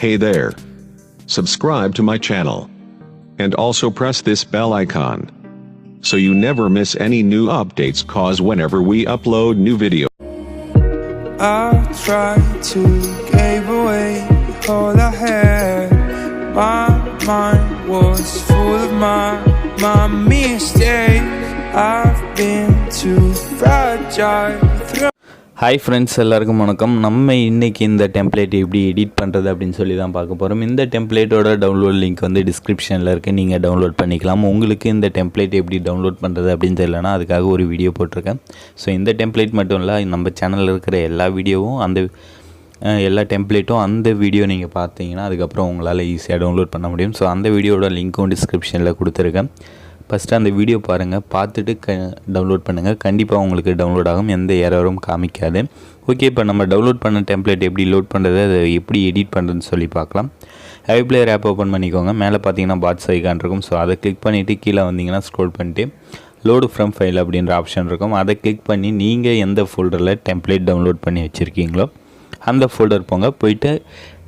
Hey there. Subscribe to my channel. And also press this bell icon. So you never miss any new updates cause whenever we upload new video. I tried to give away all I had. My mind was full of my mistakes. I've been too fragile. Hi friends, எல்லாருக்கும் வணக்கம். நம்ம இன்றைக்கி இந்த template எப்படி edit பண்ணுறது அப்படின்னு சொல்லி தான் பார்க்க போகிறோம். இந்த டெம்ப்ளேட்டோட டவுன்லோட் லிங்க் வந்து டிஸ்கிரிப்ஷனில் இருக்குது, நீங்கள் டவுன்லோட் பண்ணிக்கலாம். உங்களுக்கு இந்த டெம்ப்ளேட் எப்படி டவுன்லோட் பண்ணுறது அப்படின்னு தெரியலனா அதுக்காக ஒரு வீடியோ போட்டிருக்கேன். ஸோ இந்த டெம்ப்ளேட் மட்டும் இல்லை, நம்ம சேனலில் இருக்கிற எல்லா வீடியோவும் எல்லா டெம்ப்ளேட்டும் அந்த வீடியோ நீங்கள் பார்த்தீங்கன்னா அதுக்கப்புறம் உங்களால் ஈஸியாக டவுன்லோட் பண்ண முடியும். ஸோ அந்த வீடியோட லிங்க்கும் டிஸ்கிரிப்ஷனில் கொடுத்துருக்கேன். ஃபஸ்ட்டு அந்த வீடியோ பாருங்கள், பார்த்துட்டு டவுன்லோட் பண்ணுங்கள். கண்டிப்பாக உங்களுக்கு டவுன்லோட் ஆகும், எந்த எரரும் காமிக்காது. ஓகே, இப்போ நம்ம டவுன்லோட் பண்ண டெம்ப்ளேட் எப்படி லோட் பண்ணுறது, அதை எப்படி எடிட் பண்ணுறதுன்னு சொல்லி பார்க்கலாம். Aveeplayer ஆப் ஓப்பன் பண்ணிக்கோங்க. மேலே பார்த்தீங்கன்னா பாட்ஸ் ஐகான் இருக்கும். ஸோ அதை கிளிக் பண்ணிவிட்டு கீழே வந்தீங்கன்னா ஸ்க்ரோல் பண்ணிட்டு லோடு ஃப்ரம் ஃபைல் அப்படின்ற ஆப்ஷன் இருக்கும். அதை கிளிக் பண்ணி நீங்கள் எந்த ஃபோல்டரில் டெம்ப்ளேட் டவுன்லோட் பண்ணி வச்சுருக்கீங்களோ அந்த ஃபோல்டர் போயிட்டு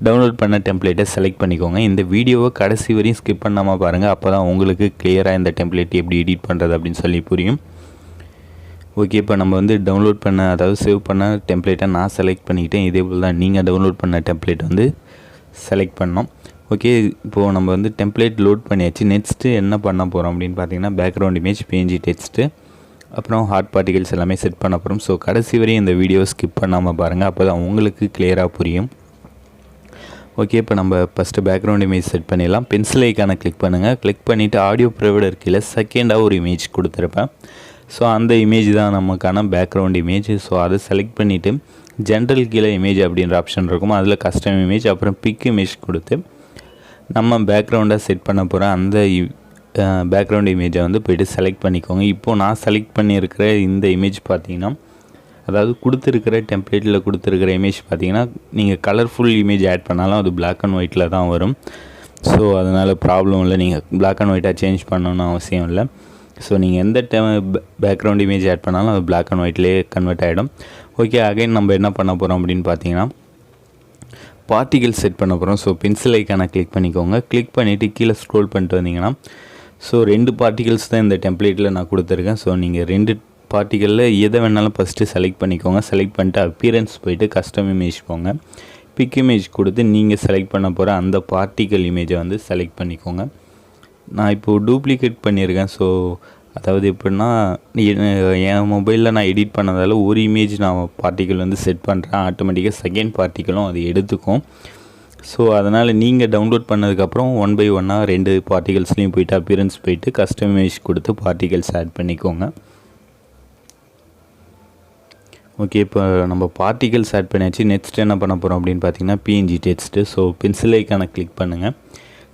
டவுன்லோட் பண்ண டெம்ப்ளேட்டை செலக்ட் பண்ணிக்கோங்க. இந்த வீடியோவை கடைசி வரையும் ஸ்கிப் பண்ணாமல் பாருங்கள், அப்போ தான் உங்களுக்கு கிளியராக இந்த டெம்ப்ளேட் எப்படி எடிட் பண்ணுறது அப்படின்னு சொல்லி புரியும். ஓகே, இப்போ நம்ம வந்து டவுன்லோட் பண்ண, அதாவது சேவ் பண்ண டெம்ப்ளேட்டை நான் செலக்ட் பண்ணிக்கிட்டேன். இதே போல் தான் நீங்கள் டவுன்லோட் பண்ண டெம்ப்ளேட் வந்து செலக்ட் பண்ணோம். ஓகே, இப்போது நம்ம வந்து டெம்ப்ளேட் லோட் பண்ணியாச்சு. நெக்ஸ்ட்டு என்ன பண்ண போகிறோம் அப்படின்னு பார்த்தீங்கன்னா பேக்ரவுண்ட் இமேஜ், PNG டெக்ஸ்ட்டு, அப்புறம் ஹார்ட் பார்ட்டிகல்ஸ் எல்லாமே செட் பண்ண போகிறோம். ஸோ கடைசி வரையும் இந்த வீடியோவை ஸ்கிப் பண்ணாமல் பாருங்கள், அப்போ தான் உங்களுக்கு கிளியராக புரியும். ஓகே, இப்போ நம்ம ஃபஸ்ட்டு பேக்ரவுண்ட் இமேஜ் செட் பண்ணிடலாம். பென்சில் ஐக்கானை கிளிக் பண்ணுங்கள். கிளிக் பண்ணிவிட்டு ஆடியோ ப்ரொவைடர் கீழே செகண்டாக ஒரு இமேஜ் கொடுத்துருப்பேன். ஸோ அந்த இமேஜ் தான் நமக்கான பேக்ரவுண்ட் இமேஜ். ஸோ அதை செலக்ட் பண்ணிவிட்டு ஜென்ரல் கீழே இமேஜ் அப்படின்ற ஆப்ஷன் இருக்கும், அதில் கஸ்டம் இமேஜ், அப்புறம் பிக் இமேஜ் கொடுத்து நம்ம பேக்ரவுண்டாக செட் பண்ண போகிற அந்த பேக்ரவுண்ட் இமேஜை வந்து போய்ட்டு செலக்ட் பண்ணிக்கோங்க. இப்போது நான் செலக்ட் பண்ணியிருக்கிற இந்த இமேஜ் பார்த்தீங்கன்னா, அதாவது கொடுத்துருக்கிற டெம்ப்ளேட்டில் கொடுத்துருக்கிற இமேஜ் பார்த்தீங்கன்னா, நீங்கள் கலர்ஃபுல் இமேஜ் ஆட் பண்ணாலும் அது பிளாக் அண்ட் ஒயிட்டில் தான் வரும். ஸோ அதனால் ப்ராப்ளம் இல்லை, நீங்கள் பிளாக் அண்ட் ஒயிட்டாக சேஞ்ச் பண்ணணும்னு அவசியம் இல்லை. ஸோ நீங்கள் எந்த பேக்ரவுண்ட் இமேஜ் ஆட் பண்ணாலும் அது பிளாக் அண்ட் ஒயிட்லேயே கன்வெர்ட் ஆகிடும். ஓகே, அகைன் நம்ம என்ன பண்ண போகிறோம் அப்படின்னு பார்த்தீங்கன்னா பார்ட்டிகல் செட் பண்ண போகிறோம். ஸோ பென்சில் ஐக்கானை கிளிக் பண்ணிக்கோங்க. கிளிக் பண்ணிவிட்டு கீழே ஸ்க்ரோல் பண்ணிட்டு வந்தீங்கன்னா, ஸோ 2 பார்ட்டிகல்ஸ் தான் இந்த டெம்ப்ளேட்டில் நான் கொடுத்துருக்கேன். ஸோ நீங்கள் 2 பார்ட்டிகளில் எதை வேணாலும் ஃபஸ்ட்டு செலக்ட் பண்ணிக்கோங்க. செலக்ட் பண்ணிட்டு அப்பியரன்ஸ் போய்ட்டு கஸ்டம் இமேஜ் போங்க. பிக் இமேஜ் கொடுத்து நீங்கள் செலக்ட் பண்ண போகிற அந்த பார்ட்டிகல் இமேஜை வந்து செலக்ட் பண்ணிக்கோங்க. நான் இப்போது டூப்ளிகேட் பண்ணியிருக்கேன். ஸோ அதாவது எப்படின்னா, என் மொபைலில் நான் எடிட் பண்ணதால் ஒரு இமேஜ் நான் பார்ட்டிகல் வந்து செட் பண்ணுறேன், ஆட்டோமேட்டிக்காக செகண்ட் பார்ட்டிகளும் அது எடுத்துக்கும். ஸோ அதனால் நீங்கள் டவுன்லோட் பண்ணதுக்கப்புறம் 1 by 1 2 பார்ட்டிகல்ஸ்லேயும் போய்ட்டு அப்பியரன்ஸ் போய்ட்டு கஸ்டம் இமேஜ் கொடுத்து பார்ட்டிகல்ஸ் ஆட் பண்ணிக்கோங்க. ஓகே, இப்போ நம்ம பார்ட்டிகல்ஸ் ஆட் பண்ணியாச்சு. நெக்ஸ்ட் என்ன பண்ண போகிறோம் அப்படின்னு பார்த்தீங்கன்னா PNG டெக்ஸ்ட்டு. ஸோ பென்சில் ஐக்கானை கிளிக் பண்ணுங்கள்.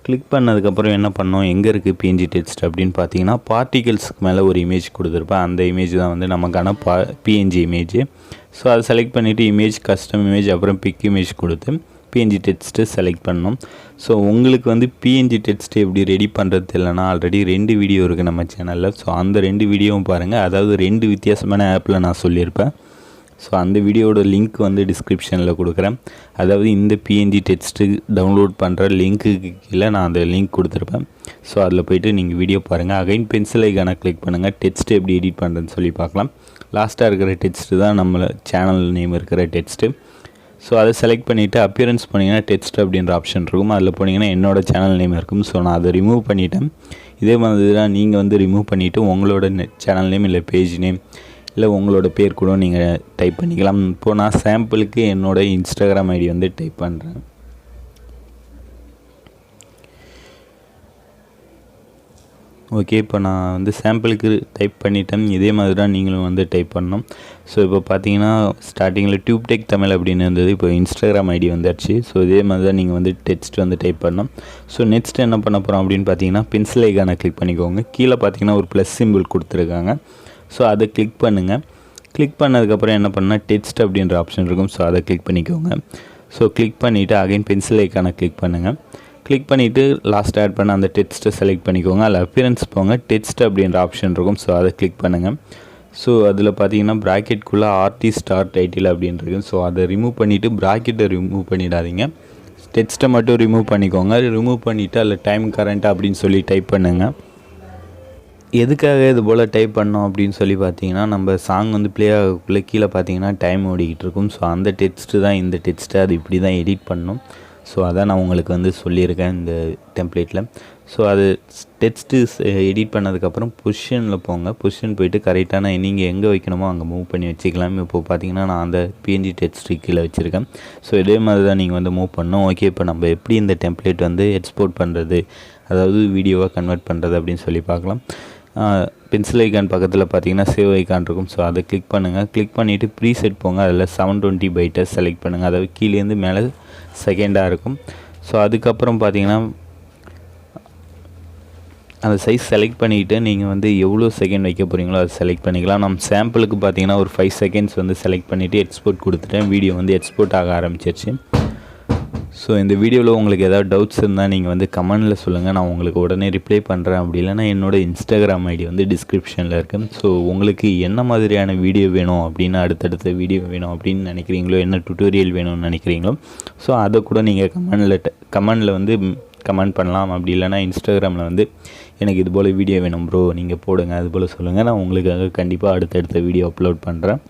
கிளிக் பண்ணதுக்கப்புறம் என்ன பண்ணோம், எங்கே இருக்குது PNG டெக்ஸ்ட் அப்படின்னு பார்த்தீங்கன்னா பார்ட்டிகல்ஸுக்கு மேலே ஒரு இமேஜ் கொடுத்துருப்பேன். அந்த இமேஜ் தான் வந்து நமக்கான PNG இமேஜ். ஸோ அதை செலக்ட் பண்ணிவிட்டு இமேஜ், கஸ்டம் இமேஜ், அப்புறம் பிக் இமேஜ் கொடுத்து PNG டெக்ஸ்ட்டு செலக்ட் பண்ணணும். ஸோ உங்களுக்கு வந்து PNG டெக்ஸ்ட்டு எப்படி ரெடி பண்ணுறது இல்லைனா ஆல்ரெடி 2 வீடியோ இருக்குது நம்ம சேனலில். ஸோ அந்த 2 வீடியோவும் பாருங்கள், அதாவது 2 வித்தியாசமான ஆப்பில் நான் சொல்லியிருப்பேன். ஸோ அந்த வீடியோட லிங்க் வந்து டிஸ்கிரிப்ஷனில் கொடுக்குறேன். அதாவது இந்த PNG டெக்ஸ்ட்டு டவுன்லோட் பண்ணுற லிங்க்குக்கு கீழே நான் அந்த லிங்க் கொடுத்துருப்பேன். ஸோ அதில் போய்ட்டு நீங்கள் வீடியோ பாருங்கள். அகைன் பென்சில் ஐக்கானை கிளிக் பண்ணுங்கள். டெக்ஸ்ட்டு எப்படி எடிட் பண்ணுறதுன்னு சொல்லி பார்க்கலாம். லாஸ்ட்டாக இருக்கிற டெக்ஸ்ட்டு தான் நம்ம சேனல் நேம் இருக்கிற டெக்ஸ்ட்டு. ஸோ அதை செலக்ட் பண்ணிவிட்டு அப்பியரன்ஸ் பண்ணிங்கன்னா டெக்ஸ்ட் அப்படின்ற ஆப்ஷன் இருக்கும், அதில் போனீங்கன்னா என்னோடய சேனல் நேம் இருக்கும். ஸோ நான் அதை ரிமூவ் பண்ணிவிட்டேன். இதே மாதிரி தான் நீங்கள் வந்து ரிமூவ் பண்ணிவிட்டு உங்களோட சேனல் நேம் இல்லை பேஜ் நேம் இல்லை உங்களோட பேர் கூட நீங்கள் டைப் பண்ணிக்கலாம். இப்போது நான் சாம்பிளுக்கு என்னோடய இன்ஸ்டாகிராம் ஐடி வந்து டைப் பண்ணுறேன். ஓகே, இப்போ நான் வந்து சாம்பிளுக்கு டைப் பண்ணிட்டேன். இதே மாதிரி தான் நீங்களும் வந்து டைப் பண்ணணும். ஸோ இப்போ பார்த்தீங்கன்னா ஸ்டார்டிங்கில் TubeTech தமிழ் அப்படின்னு இருந்தது, இப்போ இன்ஸ்டாகிராம் ஐடி வந்துடுச்சு. ஸோ இதே மாதிரி தான் நீங்கள் வந்து டெக்ஸ்ட் வந்து டைப் பண்ணணும். ஸோ நெக்ஸ்ட் என்ன பண்ண போகிறோம் அப்படின்னு பார்த்தீங்கன்னா பென்சில் ஐக்கானை கிளிக் பண்ணிக்கோங்க. கீழே பார்த்தீங்கன்னா ஒரு ப்ளஸ் சிம்பிள் கொடுத்துருக்காங்க. ஸோ அதை கிளிக் பண்ணுங்கள். கிளிக் பண்ணதுக்கப்புறம் என்ன பண்ணால் டெக்ஸ்ட் அப்படின்ற ஆப்ஷன் இருக்கும். ஸோ அதை கிளிக் பண்ணிக்கோங்க. ஸோ கிளிக் பண்ணிவிட்டு அகைன் பென்சில் ஐக்கானை கிளிக் பண்ணுங்கள். கிளிக் பண்ணிவிட்டு லாஸ்ட் ஆட் பண்ண அந்த டெக்ஸ்ட்டை செலக்ட் பண்ணிக்கோங்க. அதில் அப்பியரன்ஸ் போங்க, டெக்ஸ்ட் அப்படின்ற ஆப்ஷன் இருக்கும். ஸோ அதை கிளிக் பண்ணுங்கள். ஸோ அதில் பார்த்தீங்கன்னா ப்ராக்கெட்குள்ளே ஆர்டிஸ்ட் ஆர் டைட்டில் அப்படின்னு இருக்குது. ஸோ அதை ரிமூவ் பண்ணிவிட்டு ப்ராக்கெட்டை ரிமூவ் பண்ணிடாதீங்க. டெக்ஸ்ட்டை மட்டும் ரிமூவ் பண்ணிக்கோங்க. ரிமூவ் பண்ணிவிட்டு அதில் டைம் கரண்ட் அப்படின்னு சொல்லி டைப் பண்ணுங்கள். எதுக்காக இது போல் டைப் பண்ணோம் அப்படின்னு சொல்லி பார்த்தீங்கன்னா, நம்ம சாங் வந்து ப்ளே ஆகக்குள்ளே கீழே பார்த்தீங்கன்னா டைம் ஓடிக்கிட்டு இருக்கும். ஸோ அந்த டெக்ஸ்ட்டு தான் இந்த டெக்ஸ்ட்டு, அது இப்படி தான் எடிட் பண்ணணும். ஸோ அதான் நான் உங்களுக்கு வந்து சொல்லியிருக்கேன் இந்த டெம்ப்ளேட்டில். ஸோ அது டெக்ஸ்ட்டு எடிட் பண்ணதுக்கப்புறம் பொசிஷனில் போங்க. பொசிஷன் போய்ட்டு கரெக்டான நீங்கள் எங்கே வைக்கணுமோ அங்கே மூவ் பண்ணி வச்சுக்கலாம். இப்போது பார்த்தீங்கன்னா நான் அந்த பிஎன்ஜி டெக்ஸ்ட்டு கீழே வச்சுருக்கேன். ஸோ இதே மாதிரி தான் நீங்கள் வந்து மூவ் பண்ணணும். ஓகே, இப்போ நம்ம எப்படி இந்த டெம்ப்ளேட் வந்து எக்ஸ்போர்ட் பண்ணுறது, அதாவது வீடியோவாக கன்வெர்ட் பண்ணுறது அப்படின்னு சொல்லி பார்க்கலாம். பென்சில் ஐக்கான் பக்கத்தில் பார்த்தீங்கன்னா சேவ் ஐக்கான் இருக்கும். ஸோ அதை கிளிக் பண்ணுங்கள். கிளிக் பண்ணிவிட்டு ப்ரீசெட் போங்க. அதில் 720 பைட்டை செலக்ட் பண்ணுங்கள். அதாவது கீழேருந்து மேலே செகண்டாக இருக்கும். ஸோ அதுக்கப்புறம் பார்த்தீங்கன்னா அந்த சைஸ் செலக்ட் பண்ணிவிட்டு நீங்கள் வந்து எவ்வளோ செகண்ட் வைக்க போகிறீங்களோ அதை செலக்ட் பண்ணிக்கலாம். நம்ம சாம்பிளுக்கு பார்த்தீங்கன்னா ஒரு 5 செகண்ட்ஸ் வந்து செலக்ட் பண்ணிவிட்டு எக்ஸ்போர்ட் கொடுத்துட்டேன். வீடியோ வந்து எக்ஸ்போர்ட் ஆக ஆரம்பிச்சிருச்சு. ஸோ இந்த வீடியோவில் உங்களுக்கு ஏதாவது டவுட்ஸ் இருந்தால் நீங்கள் வந்து கமெண்டில் சொல்லுங்கள். நான் உங்களுக்கு உடனே ரிப்ளை பண்ணுறேன். அப்படி இல்லைனா என்னோடய இன்ஸ்டாகிராம் ஐடி வந்து டிஸ்கிரிப்ஷனில் இருக்குது. ஸோ உங்களுக்கு என்ன மாதிரியான வீடியோ வேணும் அப்படின்னு, அடுத்தடுத்த வீடியோ வேணும் அப்படின்னு நினைக்கிறீங்களோ, என்ன டுட்டோரியல் வேணும்னு நினைக்கிறீங்களோ, ஸோ அதை கூட நீங்கள் கமெண்டில் வந்து கமெண்ட் பண்ணலாம். அப்படி இல்லைனா இன்ஸ்டாகிராமில் வந்து எனக்கு இது போல் வீடியோ வேணும் ப்ரோ நீங்கள் போடுங்க, அது போல் சொல்லுங்கள். நான் உங்களுக்காக கண்டிப்பாக அடுத்தடுத்த வீடியோ அப்லோட் பண்ணுறேன்.